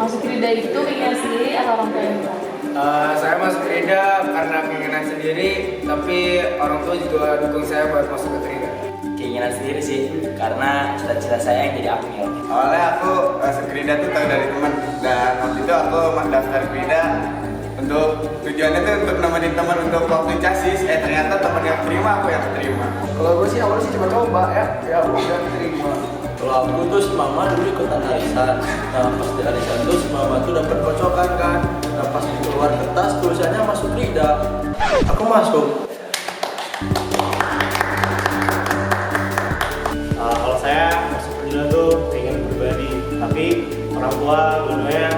Masuk Krida itu keinginan sendiri atau orang tua yang minta? Saya masuk Krida karena keinginan sendiri, tapi orang tua juga dukung saya buat masuk ke Krida. Keinginan sendiri sih, karena cita-cita saya yang jadi akmil. Awalnya aku masuk Krida tuh tahu dari teman, dan waktu itu aku daftar Krida untuk tujuannya tuh untuk nemenin teman untuk waktu casis. Ternyata teman yang terima, aku yang terima. Kalau gue sih awalnya sih cuma coba ya udah terima. Kalau aku tuh semama dulu ikutan arisan. Nah pas di arisan tuh semama tuh dapat kocokan kan. Nah pas keluar kertas tulisannya masuk Krida. Aku masuk. Kalau saya masuk Krida tuh pengen pribadi, tapi orang tua dulunya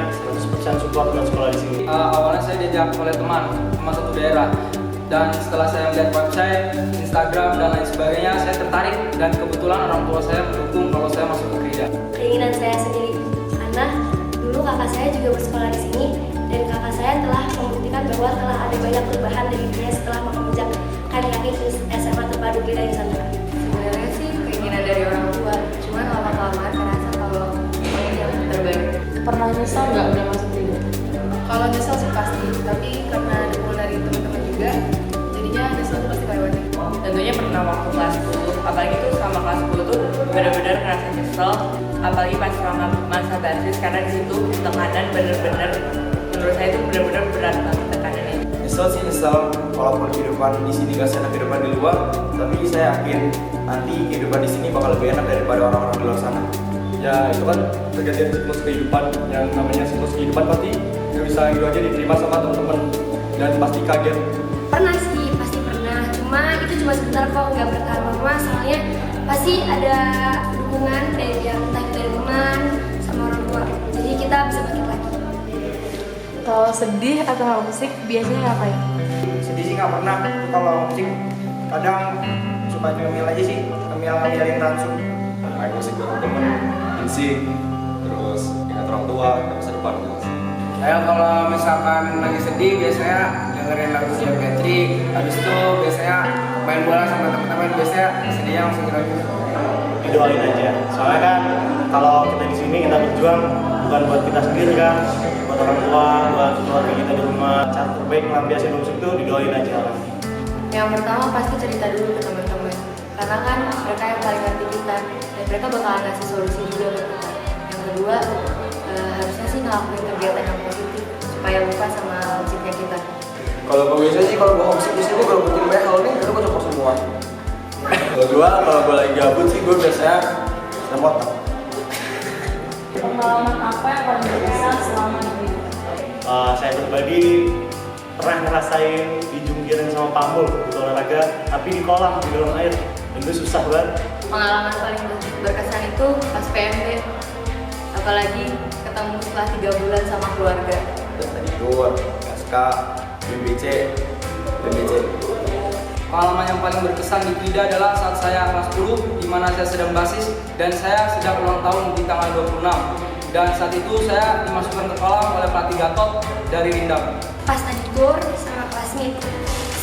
100% support buat sekolah di sini. Awalnya saya diajak oleh teman satu daerah, dan setelah saya melihat website, Instagram dan lain sebagainya, saya tertarik dan kebetulan orang tua saya mendukung kalau saya masuk ke Krida. Keinginan saya sendiri, karena dulu kakak saya juga bersekolah di sini dan kakak saya telah membuktikan bahwa telah ada banyak perubahan dari dia setelah menginjak kaki ke SMA terpadu Krida Nusantara. Sebenarnya sih keinginan dari orang tua, cuman lama-kelamaan terasa kalau ini yang terbaik. Pernah nyesal nggak udah masuk Krida? Kalau nyesel sih pasti, tapi karena dukungan dari teman-teman juga, jadinya nyesel tuh pasti lewatnya. Tentunya pernah waktu kelas 10, apalagi tuh sama kelas 10 tuh benar-benar ngerasa nyesel, apalagi pas selama masa basis, karena di situ tekanan bener-bener menurut saya itu benar-benar berat banget tekanannya. Nyesel sih nyesel, walaupun kehidupan di sini gak seenak kehidupan di luar, tapi saya yakin nanti kehidupan di sini bakal lebih enak daripada orang-orang di luar sana. Ya itu kan tergantung siklus kehidupan, yang namanya siklus kehidupan pasti nggak bisa gitu aja diterima sama teman-teman dan pasti kaget. Pernah sih, pasti pernah. Itu cuma sebentar kok, nggak bertahan lama. Soalnya pasti ada dukungan dari entah itu dari teman sama orang tua. Jadi kita bisa bangkit lagi. Kalau sedih atau musik biasanya ngapain? Sedih sih nggak pernah, kalau musik kadang suka nyemil aja sih, ngemil-ngemilin langsung. Main musik bareng temen, insik, terus ingat orang tua, masa depan jelas. Saya kalau misalkan lagi sedih biasanya dengerin lagu Petri, habis itu biasanya main bola sama teman-teman, biasanya sedihnya langsung hilang. Didoain aja. Soalnya kan kalau kita di sini kita berjuang bukan buat kita sendiri kan, buat orang tua, buat keluarga kita di rumah. Cara terbaik melampiaskan musik itu didoain aja orang. Yang pertama pasti cerita dulu ke teman-teman, karena kan mereka yang paling ngerti kita dan mereka bakalan ngasih solusi juga buat kita. Yang kedua, harusnya sih ngelakuin kegiatan yang positif supaya lupa sama musiknya kita. Kalau gue biasa sih, kalau gue homesick di sini gue bikin behel nih, itu gue coba semua. Kalau gue lagi gabut sih gue biasanya senam otak. Pengalaman apa yang paling berkesan selama di Krida? Saya pribadi pernah ngerasain dijungkirin sama pamul di olahraga, tapi di kolam, di dalam air. Itu susah banget. Pengalaman paling berkesan itu pas PMB, apalagi ketemu setelah 3 bulan sama keluarga. Terus tadi gue, SK, BBC. Pengalaman yang paling berkesan di Krida adalah saat saya kelas 10, di mana saya sedang basis dan saya sedang ulang tahun di tanggal 26. Dan saat itu saya dimasukkan ke kolam oleh pelatih Gatot dari Rindam. Pas tadi gor sama classmate.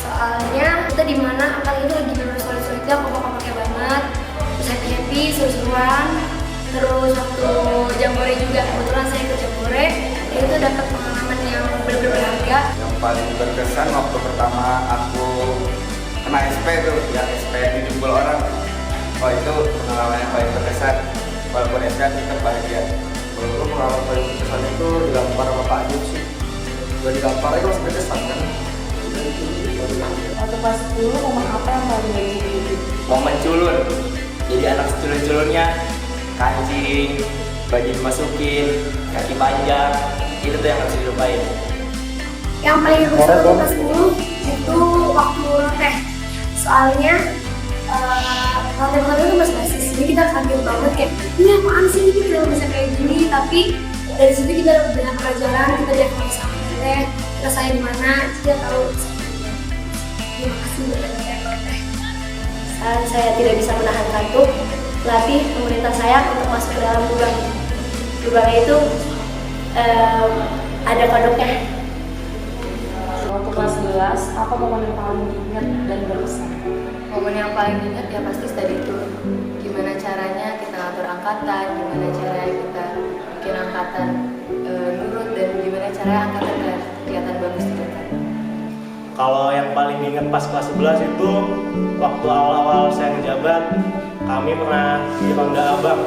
Soalnya kita di mana apalagi itu lagi bener solid-solidnya, kompak-kompaknya banget. Terus happy-happy, seru-seruan. Terus waktu jambore juga, kebetulan saya ikut jambore. Itu dapat pengalaman yang benar-benar berharga. Yang paling berkesan waktu pertama aku kena SP tuh, ya SP ditimbul orang. Oh itu pengalaman yang paling berkesan. Walaupun SP tetap bahagia. Kalau gue pengalaman paling berkesan itu dilampar sama Pak Ajib sih. Gue dilampar aja masih berkesan kan. Waktu kelas 10, momen apa yang paling berkesan? Momen culun, jadi anak seculun-culunnya, kancing, baju dimasukin, kaki panjang, itu tuh yang harus dilupain. Yang paling berkesan waktu kelas 10 itu waktu teh. Soalnya latihan-latihan itu masih basis, jadi kita kaget banget kayak ini apaan sih, ini kita bisa kayak gini, tapi dari situ kita dapat banyak pelajaran, kita diajarin sama teh, kita saya di mana, kita tahu. Terima kasih buat teh. Saat saya tidak bisa menahan kantuk, pelatih pemerintah saya untuk masuk ke dalam lubang. Lubangnya itu ada kodoknya. Waktu kelas 11, apa momen yang paling diingat dan berkesan? Momen yang paling diingat ya pasti study tour. Gimana caranya kita ngatur angkatan, gimana caranya kita bikin angkatan dan gimana cara angkatan kelihatan bagus di depan. Kalau yang paling diingat pas kelas 11 itu waktu awal-awal saya menjabat, kami pernah di Ronda Abang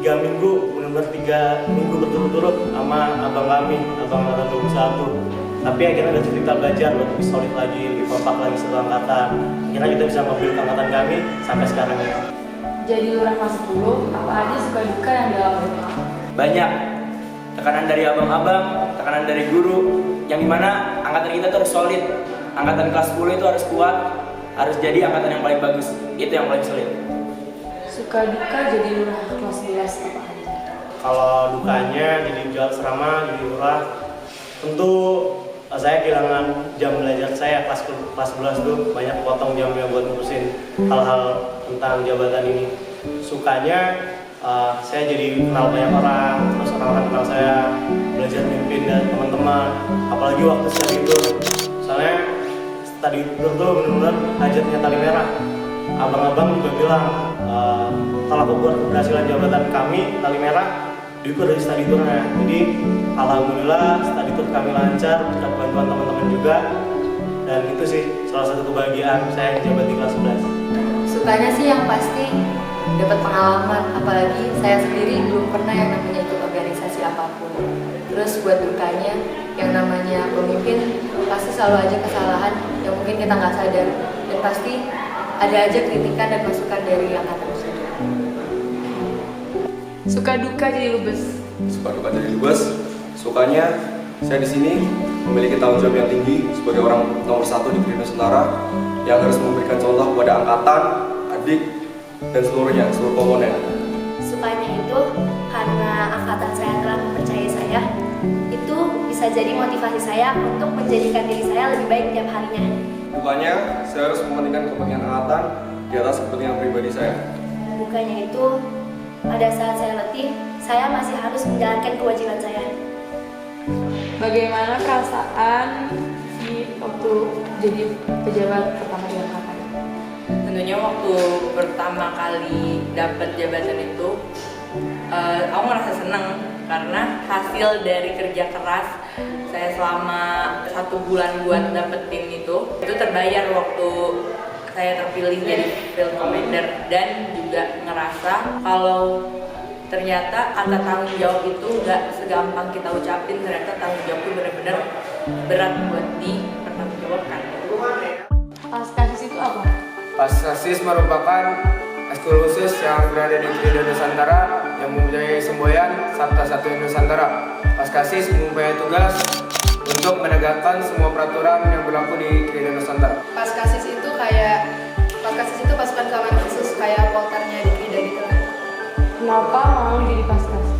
3 minggu, benar-benar 3 minggu berturut-turut sama abang kami, abang angkatan 21. Tapi akhirnya dari situ kita belajar lebih solid lagi, lebih kompak lagi satu angkatan. Akhirnya kita bisa membuild angkatan kami sampai sekarang ini. Jadi lurah kelas 10, apa aja suka duka yang dialami? Banyak tekanan dari abang-abang, tekanan dari guru, yang dimana angkatan kita tuh harus solid. Angkatan kelas 10 itu harus kuat, harus jadi angkatan yang paling bagus. Itu yang paling solid. Suka duka jadi lurah kelas 11 apa aja? Kalau dukanya jadi jual serama, jadi lurah, tentu saya kehilangan jam belajar saya kelas 11 tuh, banyak potong jamnya buat ngurusin hal-hal tentang jabatan ini. Sukanya saya jadi kenal banyak orang, terus orang-orang kenal saya, belajar mimpin dan teman-teman, apalagi waktu study tour. Soalnya study tour tuh benar-benar hajatnya tali merah. Abang-abang juga bilang kalau keberhasilan jabatan kami tali merah diukur dari study tournya. Jadi alhamdulillah study tour kami lancar berkat bantuan teman-teman juga, dan itu sih salah satu kebahagiaan saya jabat di kelas 11. Sukanya sih yang pasti dapat pengalaman, apalagi saya sendiri belum pernah yang namanya ikut organisasi apapun. Terus buat dukanya, yang namanya pemimpin pasti selalu aja kesalahan yang mungkin kita nggak sadar, dan pasti ada aja kritikan dan masukan dari angkatan sendiri. Suka duka jadi lubes? Suka duka jadi lubes, sukanya saya di sini memiliki tanggung jawab yang tinggi sebagai orang nomor 1 di Krida Nusantara yang harus memberikan contoh kepada angkatan, adik, dan seluruh komponen. Sukanya itu karena angkatan saya telah mempercayai saya, itu bisa jadi motivasi saya untuk menjadikan diri saya lebih baik tiap harinya. Dukanya, saya harus mementingkan kepentingan angkatan di atas kepentingan pribadi saya. Dukanya itu pada saat saya letih, saya masih harus menjalankan kewajiban saya. Bagaimana perasaan waktu jadi pejabat pertama di angkatan? Tentunya waktu pertama kali dapat jabatan itu, aku merasa senang karena hasil dari kerja keras saya selama 1 bulan buat dapetin itu terbayar waktu saya terpilih jadi field commander, dan juga ngerasa kalau ternyata kata tanggung jawab itu gak segampang kita ucapin. Ternyata tanggung jawab itu benar-benar berat buat dipertanggungjawabkan. Paskasis itu apa? Paskasis merupakan ekskul khusus yang berada di Krida Nusantara yang mempunyai semboyan Sabta Satu Nusantara. Paskasis mempunyai tugas untuk menegakkan semua peraturan yang berlaku di Krida Nusantara. Paskasis itu pasukan keamanan khusus kayak poltarnya di Krida gitu. Kenapa mau jadi paskasis?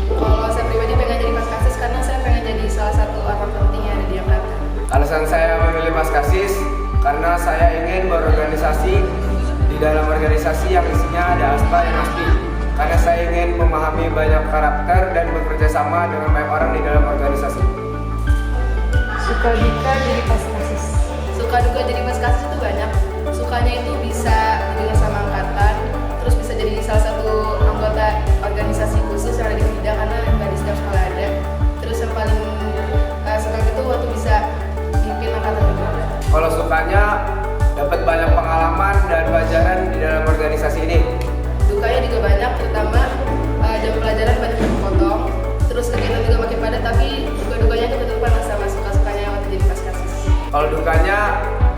Kalau saya pribadi pengen jadi paskasis karena saya pengen jadi salah satu orang penting yang ada di angkatan. Alasan saya memilih Paskasis karena saya ingin berorganisasi di dalam organisasi yang isinya ada aspa dan aspi. Karena saya ingin memahami banyak karakter dan bekerja sama dengan banyak orang di dalam organisasi. Suka duka jadi paskasis? Suka duka jadi paskasis itu banyak. Sukanya itu bisa didengar sama angkatan, terus bisa jadi salah satu anggota organisasi khusus yang ada di Krida karena nggak di setiap sekolah ada. Terus yang paling suka itu waktu bisa mimpin angkatan juga. Kalau sukanya dapat banyak pengalaman dan pelajaran di dalam organisasi ini. Dukanya juga banyak, terutama jam pelajaran banyak yang potong, terus kegiatan juga makin padat, tapi duka-dukanya itu ketutupan sama suka-sukanya waktu jadi paskasis. Kalau dukanya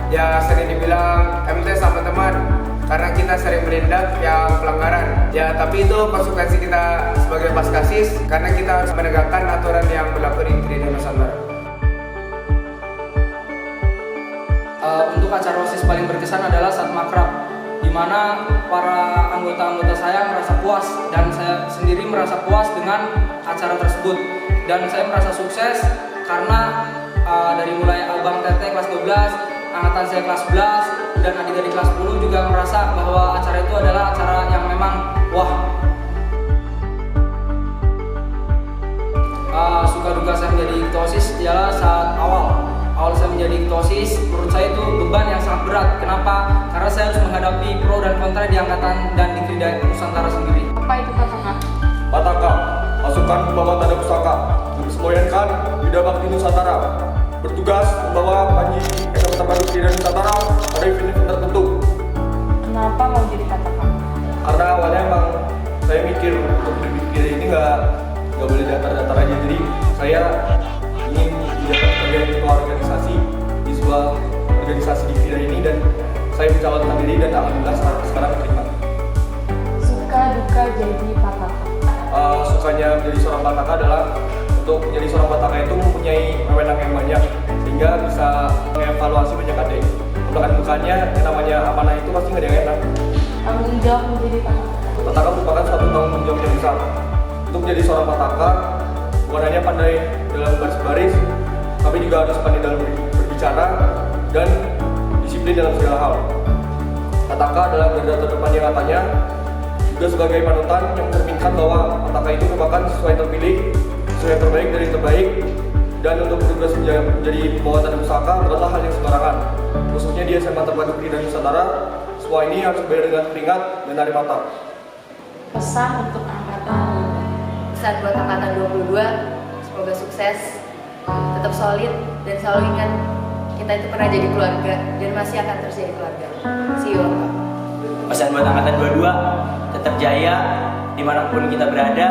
ya sering dibilang MT sama teman karena kita sering menindak yang pelanggaran. Ya tapi itu konsekuensi kita sebagai paskasis karena kita harus menegakkan aturan yang berlaku di Krida Nusantara. Untuk acara OSIS paling berkesan adalah saat makrab, di mana para anggota-anggota saya merasa puas dan saya sendiri merasa puas dengan acara tersebut, dan saya merasa sukses karena dari mulai abang Tete kelas 12, angkatan saya kelas 11, dan adik-adik kelas 10 juga merasa bahwa acara itu adalah acara yang memang wah. Suka duka saya menjadi ketua OSIS ialah saat awal saya menjadi ketua OSIS, menurut saya itu beban yang sangat berat. Kenapa? Karena saya harus menghadapi pro dan kontra di angkatan dan di Krida Nusantara sendiri. Apa itu Pataka? Pataka, pasukan pembawa tanda pusaka, jurus semboyan Bakti Nusantara, bertugas membawa panji Kacamata Padu Krida Nusantara pada event-event tertentu. Kenapa mau jadi katakan? Karena awalnya emang saya mikir untuk hidup di Krida ini nggak boleh datar-datar aja, jadi saya ingin menjabat sebagai ketua organisasi di sebuah organisasi di Krida ini, dan saya mencalonkan diri dan alhamdulillah sekarang diterima. Suka duka jadi pataka. Sukanya menjadi seorang pataka adalah untuk menjadi seorang pataka itu mempunyai wewenang yang banyak sehingga bisa mengevaluasi banyak adik. Untuk dukanya yang namanya amanah itu pasti nggak ada yang enak. Tanggung jawab menjadi pataka. Pataka merupakan suatu tanggung jawab yang besar. Untuk menjadi seorang pataka bukan hanya pandai dalam baris-baris, tapi juga harus pandai dalam berbicara dan disiplin dalam segala hal. Pataka adalah garda terdepan yang katanya juga sebagai panutan yang mencerminkan bahwa pataka itu merupakan sesuai terpilih, sesuai yang terbaik dari yang terbaik, dan untuk bertugas menjadi pembawa tanda pusaka bukanlah hal yang sembarangan. Khususnya di SMA Terpadu Krida Nusantara, semua ini harus dibayar dengan keringat dan air mata. Pesan untuk angkatan. Pesan buat angkatan 22, semoga sukses, tetap solid, dan selalu ingat kita itu pernah jadi keluarga dan masih akan terus jadi keluarga. See you. Pesan buat angkatan 22, tetap jaya dimanapun kita berada.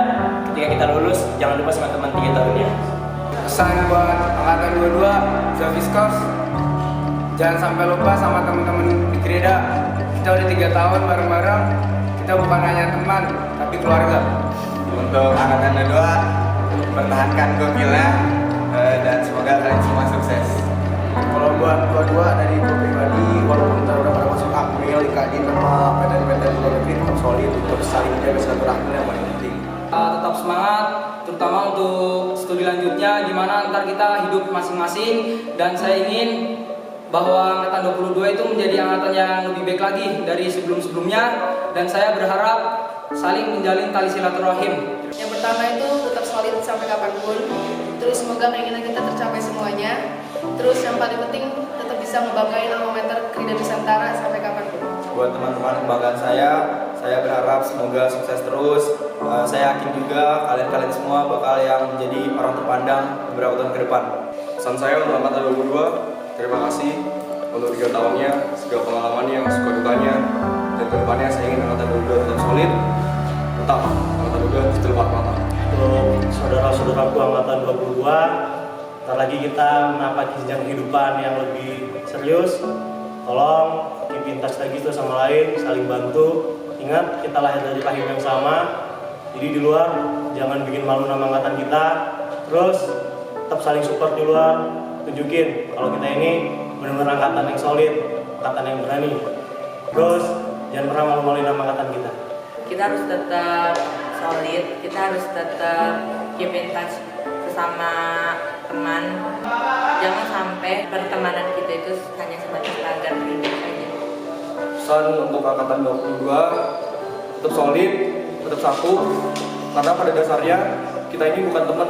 Ketika kita lulus, jangan lupa sama teman 3 tahunnya. Pesan buat angkatan 22, Zafiskos, jangan sampai lupa sama teman-teman di Krida. Kita udah 3 tahun bareng-bareng, kita bukan hanya teman, tapi keluarga. Untuk angkatan 22, pertahankan gokilnya dan semoga kalian semua sukses. Kalau buat dua-dua dari gue pribadi, walaupun kita udah pada masuk April, Kadin sama PTN-PTN di luar negeri tetap solid untuk saling menjaga silaturahmi yang paling penting. Tetap semangat, terutama untuk studi lanjutnya di mana ntar kita hidup masing-masing, dan saya ingin bahwa angkatan 22 itu menjadi angkatan yang lebih baik lagi dari sebelum-sebelumnya, dan saya berharap saling menjalin tali silaturahim. Yang pertama itu tetap solid sampai kapanpun. Terus semoga keinginan kita tercapai semuanya. Terus yang paling penting tetap bisa ngebanggain alma mater Krida Nusantara sampai kapanpun. Buat teman-teman kebanggaan saya berharap semoga sukses terus. Saya yakin juga kalian semua bakal yang menjadi orang terpandang beberapa tahun ke depan. Pesan saya untuk angkatan 22, terima kasih untuk 3 tahunnya, segala pengalamannya, suka dukanya, dan kedepannya saya ingin angkatan 22 tetap solid, tetap angkatan 22 ditelupat mata. Untuk saudara-saudaraku angkatan 22, ntar lagi kita menapaki jenjang kehidupan yang lebih serius. Tolong keep in touch lagi tuh sama lain, saling bantu. Ingat kita lahir dari rahim yang sama, jadi di luar jangan bikin malu nama angkatan kita. Terus tetap saling support di luar, tunjukin kalau kita ini benar-benar angkatan yang solid, angkatan yang berani. Terus jangan pernah malu-maluin nama angkatan kita. Kita harus tetap solid, kita harus tetap keep in touch sesama teman. Jangan sampai pertemanan kita itu hanya sebatas tagar hidup saja. Pesan untuk angkatan 22, tetap solid, tetap satu, karena pada dasarnya kita ini bukan teman,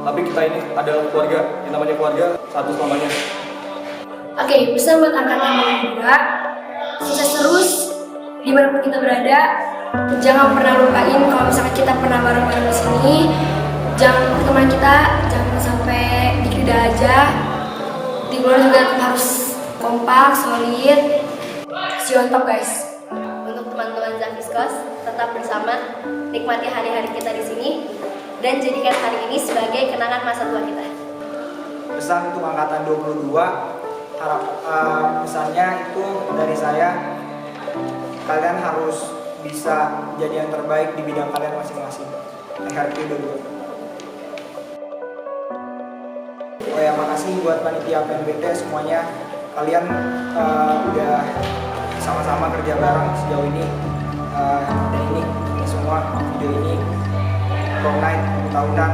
tapi kita ini adalah keluarga. Yang namanya keluarga satu selamanya. Oke, pesan buat angkatan 22, sukses terus dimanapun kita berada. Jangan pernah lupain kalau misalkan kita pernah bareng-bareng di sini. Jangan teman kita, jangan sampai di Krida aja. Di luar juga harus kompak, solid. See you on top, guys. Untuk teman-teman Zafiskos, tetap bersama, nikmati hari-hari kita di sini, dan jadikan hari ini sebagai kenangan masa tua kita. Pesan untuk angkatan 22, pesannya itu dari saya, kalian harus bisa jadi yang terbaik di bidang kalian masing-masing. Hargai dulu. Oh ya, makasih buat panitia PNBT semuanya. Kalian udah sama-sama kerja bareng sejauh ini. Dan ini semua video ini prom night tahunan